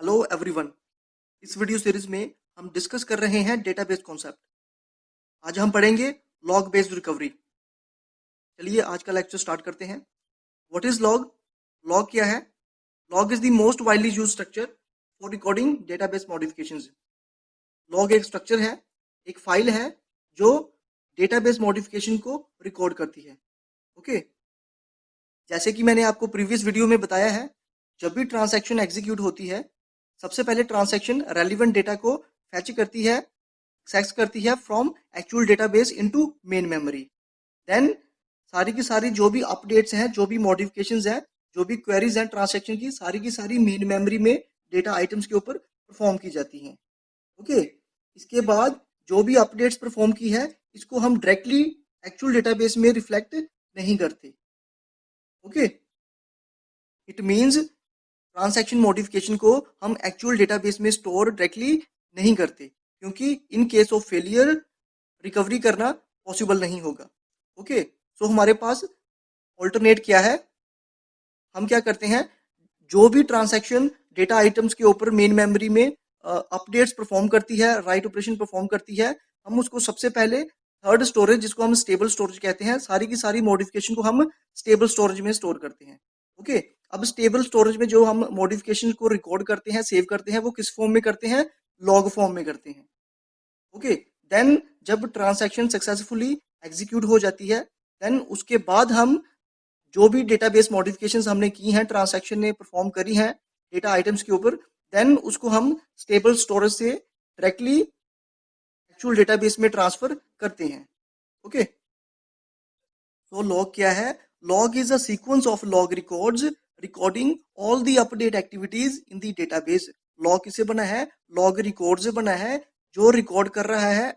Hello everyone. इस video series में हम डिस्कस कर रहे हैं डेटाबेस कॉन्सेप्ट। आज हम पढ़ेंगे लॉग बेस्ड रिकवरी। चलिए आज का लेक्चर स्टार्ट करते हैं। What is log? लॉग क्या है? Log is the most widely used structure for recording database modifications. Log एक स्ट्रक्चर है, एक फाइल है जो डेटाबेस मॉडिफिकेशन को रिकॉर्ड करती है। ओके, जैसे कि मैंने आपको प्रीवियस वीडियो में बताया है, जब भी ट्रांजैक्शन एग्जीक्यूट होती है, सबसे पहले ट्रांजैक्शन रेलिवेंट डेटा को फैच करती है, एक्सेस करती है from actual database into main memory. Then सारी की सारी जो भी अपडेट्स हैं, जो भी मॉडिफिकेशंस हैं, जो भी क्वेरीज हैं ट्रांजैक्शन की सारी मेन मेमोरी में डेटा आइटम्स के ऊपर परफॉर्म की जाती हैं। ओके, इसके बाद जो भी अपडेट्स परफॉर्म की है, इसको हम डायरेक्टली एक्चुअल डेटाबेस में रिफ्लेक्ट नहीं करते। Okay, it means transaction modification को हम एक्चुअल डेटाबेस में स्टोर डायरेक्टली नहीं करते, क्योंकि इन केस ऑफ फेलियर रिकवरी करना पॉसिबल नहीं होगा। ओके, सो हमारे पास ऑल्टरनेट क्या है? हम क्या करते हैं, जो भी ट्रांजैक्शन डेटा आइटम्स के ऊपर मेन मेमोरी में अपडेट्स परफॉर्म करती है, राइट ऑपरेशन परफॉर्म करती है, हम उसको सबसे पहले थर्ड स्टोरेज, जिसको हम स्टेबल स्टोरेज कहते हैं, सारी की सारी मॉडिफिकेशन को हम स्टेबल स्टोरेज में स्टोर करते हैं। ओके, अब स्टेबल स्टोरेज में जो हम मॉडिफिकेशन को रिकॉर्ड करते हैं, सेव करते हैं, वो किस फॉर्म में करते हैं? लॉग फॉर्म में करते हैं। ओके, देन जब ट्रांजैक्शन सक्सेसफुली एग्जीक्यूट हो जाती है, देन उसके बाद हम जो भी डेटाबेस मॉडिफिकेशंस हमने की हैं, ट्रांजैक्शन ने परफॉर्म करी हैं डेटा आइटम्स के ऊपर, देन उसको हम स्टेबल स्टोरेज से डायरेक्टली एक्चुअल डेटाबेस में ट्रांसफर करते हैं। ओके, तो लॉग क्या है? Log is a sequence of log records recording all the update activities in the database. Log किससे बना है? लॉग रिकॉर्ड से बना है, जो रिकॉर्ड कर रहा है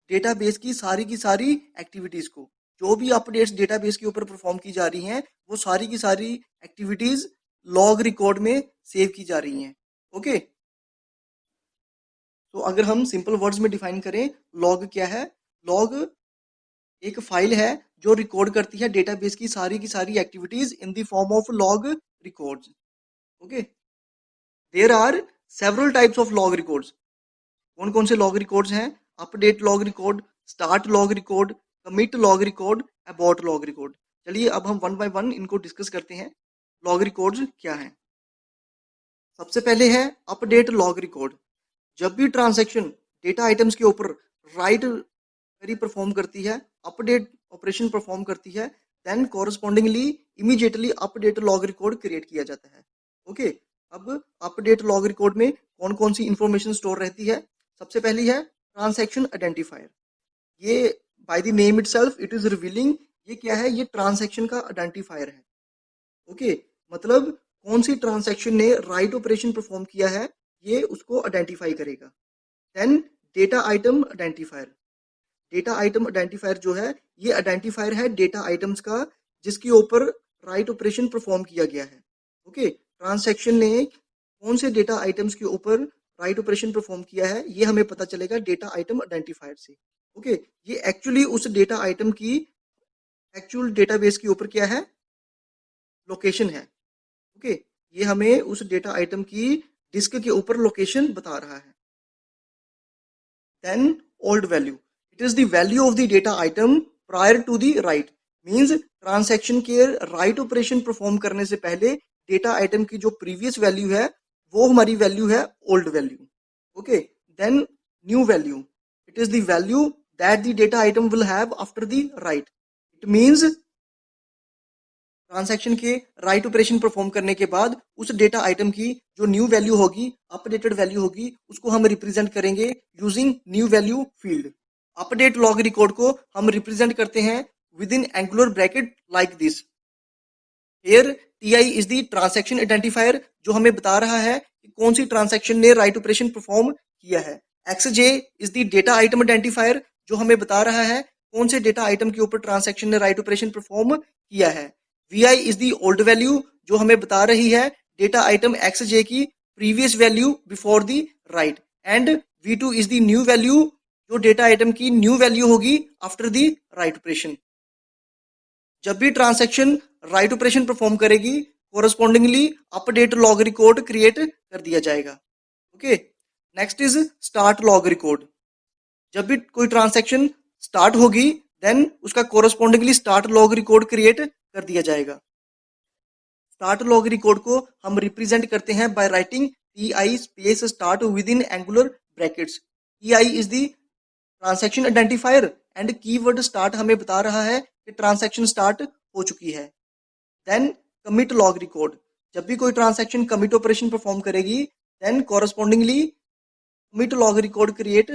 डेटाबेस की सारी एक्टिविटीज को। जो भी अपडेट्स डेटाबेस के ऊपर परफॉर्म की जा रही हैं, वो सारी की सारी एक्टिविटीज लॉग रिकॉर्ड में सेव की जा रही हैं। ओके, तो अगर हम सिंपल वर्ड्स में डिफाइन करें, लॉग क्या है? लॉग एक फाइल है जो रिकॉर्ड करती है डेटाबेस की सारी activities in the form of log records. Okay, there are several types of log records. कौन कौन से लॉग रिकॉर्ड्स हैं? Update log record, start log record, commit log record, abort log record. चलिए अब हम वन बाय वन इनको discuss करते हैं। लॉग रिकॉर्ड्स क्या हैं? सबसे पहले है अपडेट लॉग रिकॉर्ड। जब भी ट्रांजैक्शन डेटा आइटम्स के ऊपर राइट क्वेरी परफॉर्म करती है, अपडेट ऑपरेशन परफॉर्म करती है, then correspondingly immediately update log record create किया जाता है। ओके, अब अपडेट लॉग रिकॉर्ड में कौन कौन सी इंफॉर्मेशन स्टोर रहती है? सबसे पहली है ट्रांजैक्शन आइडेंटिफायर। ये by the name itself it is revealing, ये क्या है? ये ट्रांजैक्शन का आइडेंटिफायर है। ओके, मतलब कौन सी ट्रांजैक्शन ने राइट ऑपरेशन परफॉर्म किया है, ये उसको आइडेंटिफाई करेगा। Then data item identifier. Data item identifier जो है, ये आइडेंटिफायर है डेटा आइटम्स का, जिसके ऊपर राइट ऑपरेशन परफॉर्म किया गया है। ओके, ट्रांजैक्शन ने कौन से डेटा आइटम्स के ऊपर राइट ऑपरेशन परफॉर्म किया है, ये हमें पता चलेगा डेटा आइटम आइडेंटिफायर से। ओके, ये एक्चुअली उस डेटा आइटम की एक्चुअल डेटाबेस के ऊपर क्या है? लोकेशन है। ओके, ये हमें उस डेटा आइटम की डिस्क के ऊपर लोकेशन बता रहा है। Then old value, it is the value of the data item prior to the write. Means transaction के राइट ऑपरेशन परफॉर्म करने से पहले डेटा आइटम की जो प्रीवियस वैल्यू है, वो हमारी वैल्यू है old value. Okay, then new value, it is the value that the data item will have after the write. It means transaction के राइट ऑपरेशन परफॉर्म करने के बाद उस डेटा आइटम की जो न्यू वैल्यू होगी, अपडेटेड वैल्यू होगी, उसको हम रिप्रेजेंट करेंगे using new value field. Update log record को हम रिप्रेजेंट करते हैं within angular bracket like this. Here T I is the transaction identifier, जो हमें बता रहा है कि कौन सी ट्रांजैक्शन ने राइट ऑपरेशन परफॉर्म किया है। XJ is the data item identifier, जो हमें बता रहा है कौन से डेटा आइटम के ऊपर ट्रांजैक्शन ने राइट ऑपरेशन परफॉर्म किया है। VI is the old value, जो हमें बता रही है डेटा आइटम XJ की previous value before the right. And V2 is the new value, जो डेटा आइटम की न्यू वैल्यू होगी आफ्टर दी राइट ऑपरेशन। जब भी ट्रांजैक्शन राइट ऑपरेशन परफॉर्म करेगी, correspondingly update log record create कर दिया जाएगा। Okay, next is start log record. जब भी कोई ट्रांजैक्शन स्टार्ट होगी देन उसका correspondingly start log record create कर दिया जाएगा। स्टार्ट लॉग रिकॉर्ड को हम रिप्रेजेंट करते हैं by writing T I space start with in angular brackets. T I is the transaction identifier and keyword start हमें बता रहा है कि ट्रांजैक्शन स्टार्ट हो चुकी है। देन कमिट लॉग रिकॉर्ड, जब भी कोई ट्रांजैक्शन कमिट ऑपरेशन परफॉर्म करेगी then correspondingly commit log record create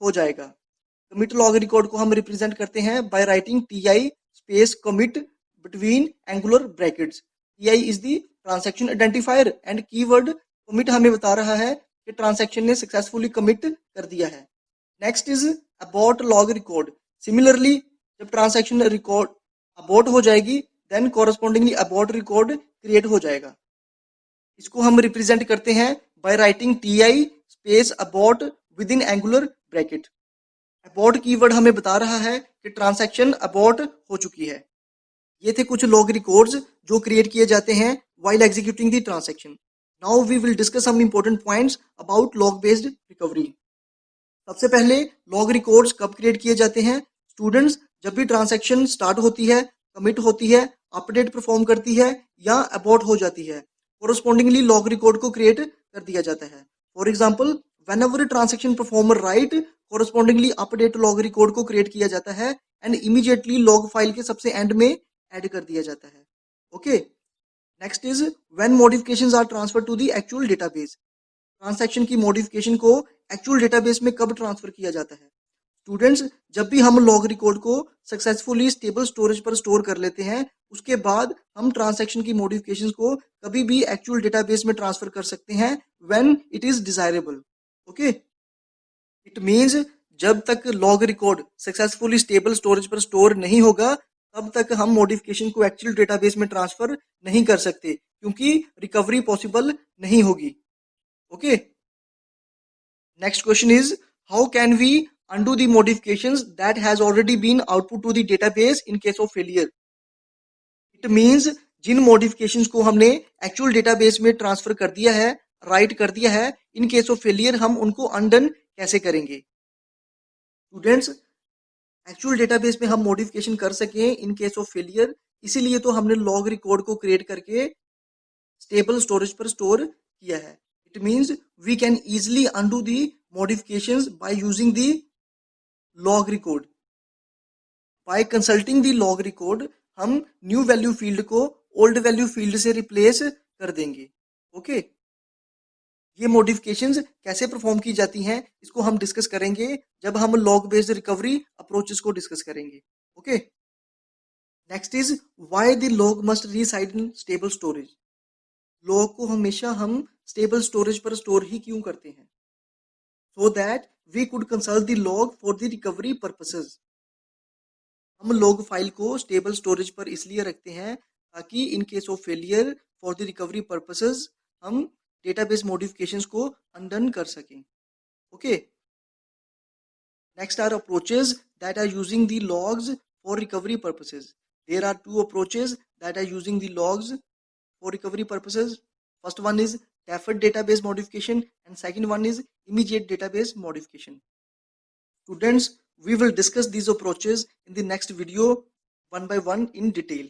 हो जाएगा। कमिट लॉग रिकॉर्ड को हम रिप्रेजेंट करते हैं by writing T I space commit between angular brackets. T I is the transaction identifier and keyword commit हमें बता रहा है कि ट्रांजैक्शन ने सक्सेसफुली कमिट कर दिया है। Next is abort log record. Similarly जब ट्रांजैक्शन रिकॉर्ड अबॉर्ट हो जाएगी then correspondingly abort record create हो जाएगा। इसको हम रिप्रेजेंट करते हैं by writing T I space abort within angular bracket. Abort keyword हमें बता रहा है कि ट्रांजैक्शन अबॉर्ट हो चुकी है। ये थे कुछ लॉग रिकॉर्ड्स जो क्रिएट किए जाते हैं while executing the transaction. Now we will discuss some important points about log based recovery. सबसे पहले लॉग रिकॉर्ड्स कब क्रिएट किए जाते हैं? स्टूडेंट्स, जब भी ट्रांजैक्शन स्टार्ट होती है, कमिट होती है, अपडेट परफॉर्म करती है या अबॉर्ट हो जाती है, कोरस्पॉन्डिंगली लॉग रिकॉर्ड को क्रिएट कर दिया जाता है। For example, whenever a transaction performer write, correspondingly update log record को create किया जाता है and immediately log file के सबसे end में add कर दिया जाता है। Okay, next is when modifications are transferred to the actual database। Transaction की मॉडिफिकेशन को एक्चुअल डेटाबेस में कब ट्रांसफर किया जाता है? स्टूडेंट्स, जब भी हम लॉग रिकॉर्ड को सक्सेसफुली स्टेबल स्टोरेज पर स्टोर कर लेते हैं उसके बाद हम ट्रांजैक्शन की मॉडिफिकेशंस को कभी भी एक्चुअल डेटाबेस में ट्रांसफर कर सकते हैं when it is desirable. Okay, it means जब तक log record successfully stable storage पर स्टोर नहीं होगा तब तक हम मॉडिफिकेशन को एक्चुअल डेटाबेस में ट्रांसफर नहीं कर सकते क्योंकि रिकवरी पॉसिबल नहीं होगी। Okay, next question is how can we undo the modifications that has already been output to the database in case of failure। It means जिन modifications को हमने actual database में ट्रांसफर कर दिया है, राइट कर दिया है, इन केस ऑफ फेलियर हम उनको अनडन कैसे करेंगे? स्टूडेंट्स, एक्चुअल डेटाबेस में हम मॉडिफिकेशन कर सकें इन केस ऑफ फेलियर, इसीलिए तो हमने लॉग रिकॉर्ड को क्रिएट करके स्टेबल स्टोरेज पर स्टोर किया है। It means we can easily undo the modifications by using the log record. By consulting the log record हम न्यू वैल्यू फील्ड को ओल्ड वैल्यू फील्ड से रिप्लेस कर देंगे। ओके, ये मॉडिफिकेशंस कैसे परफॉर्म की जाती हैं इसको हम डिस्कस करेंगे जब हम लॉग बेस्ड रिकवरी अप्रोचेस को डिस्कस करेंगे। Okay, next is why the log must reside in stable storage. Log को हमेशा हम स्टेबल स्टोरेज पर स्टोर ही क्यों करते हैं? So that we could consult the log for the recovery purposes. हम लॉग फाइल को स्टेबल स्टोरेज पर इसलिए रखते हैं ताकि in case of failure for the recovery purposes हम डेटाबेस मॉडिफिकेशंस को अनडन कर सकें। Okay, next are approaches that are using the logs for recovery purposes. There are two approaches that are using the logs for recovery purposes. First one is deferred database modification and second one is immediate database modification। Students, we will discuss these approaches in the next video one by one in detail.